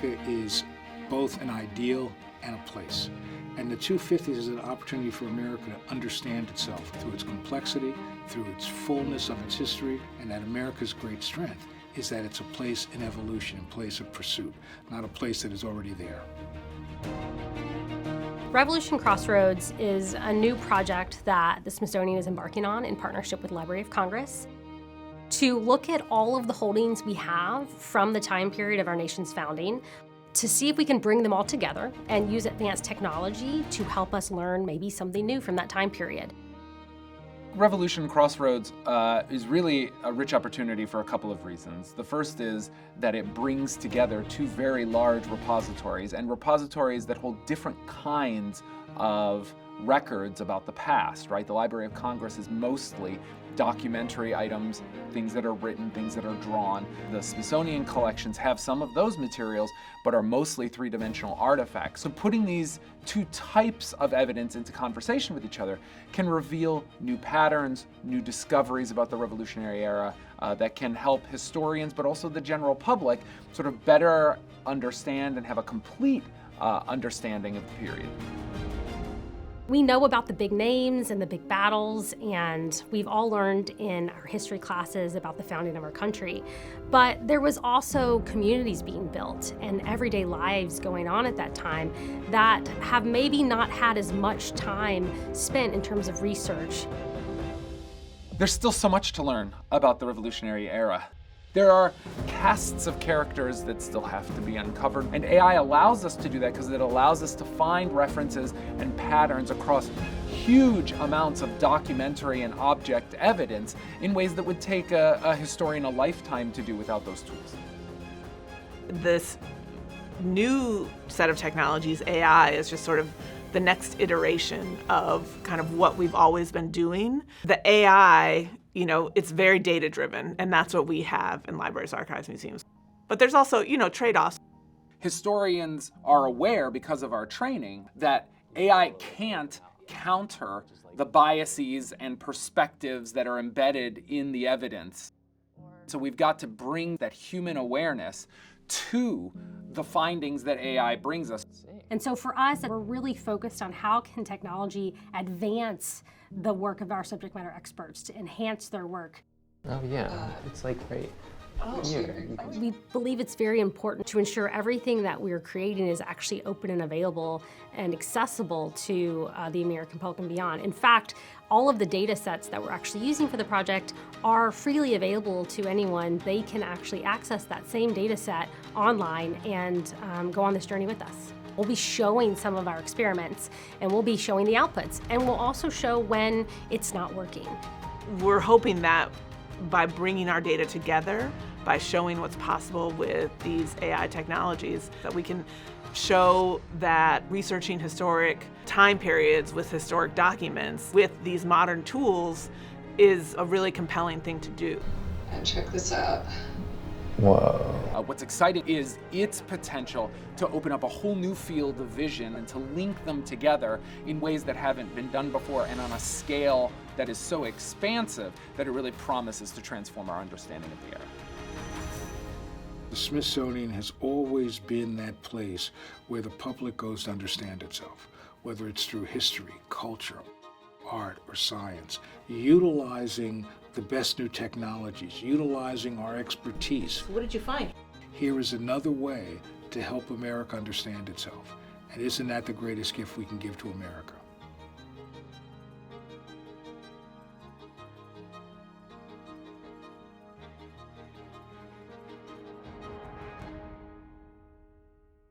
America is both an ideal and a place. And the 250s is an opportunity for America to understand itself through its complexity, through its fullness of its history, and that America's great strength is that it's a place in evolution, a place of pursuit, not a place that is already there. Revolution Crossroads is a new project that the Smithsonian is embarking on in partnership with the Library of Congress to look at all of the holdings we have from the time period of our nation's founding to see if we can bring them all together and use advanced technology to help us learn maybe something new from that time period. Revolution Crossroads is really a rich opportunity for a couple of reasons. The first is that it brings together two very large repositories, and repositories that hold different kinds of records about the past, right? The Library of Congress is mostly documentary items, things that are written, things that are drawn. The Smithsonian collections have some of those materials, but are mostly three-dimensional artifacts. So putting these two types of evidence into conversation with each other can reveal new patterns, new discoveries about the Revolutionary era that can help historians, but also the general public, sort of better understand and have a complete understanding of the period. We know about the big names and the big battles, and we've all learned in our history classes about the founding of our country. But there was also communities being built and everyday lives going on at that time that have maybe not had as much time spent in terms of research. There's still so much to learn about the Revolutionary era. There are casts of characters that still have to be uncovered, and AI allows us to do that because it allows us to find references and patterns across huge amounts of documentary and object evidence in ways that would take a historian a lifetime to do without those tools. This new set of technologies, AI, is just sort of the next iteration of kind of what we've always been doing. The AI, it's very data-driven, and that's what we have in libraries, archives, museums. But there's also, trade-offs. Historians are aware, because of our training, that AI can't counter the biases and perspectives that are embedded in the evidence. So we've got to bring that human awareness to the findings that AI brings us. And so for us, we're really focused on how can technology advance the work of our subject matter experts to enhance their work. Oh yeah, it's like right here. We believe it's very important to ensure everything that we're creating is actually open and available and accessible to the American public and beyond. In fact, all of the data sets that we're actually using for the project are freely available to anyone. They can actually access that same data set online and go on this journey with us. We'll be showing some of our experiments, and we'll be showing the outputs, and we'll also show when it's not working. We're hoping that by bringing our data together, by showing what's possible with these AI technologies, that we can show that researching historic time periods with historic documents with these modern tools is a really compelling thing to do. And check this out. Whoa. What's exciting is its potential to open up a whole new field of vision and to link them together in ways that haven't been done before and on a scale that is so expansive that it really promises to transform our understanding of the era. The Smithsonian has always been that place where the public goes to understand itself, whether it's through history, culture, art, or science, utilizing the best new technologies, utilizing our expertise. What did you find? Here is another way to help America understand itself. And isn't that the greatest gift we can give to America?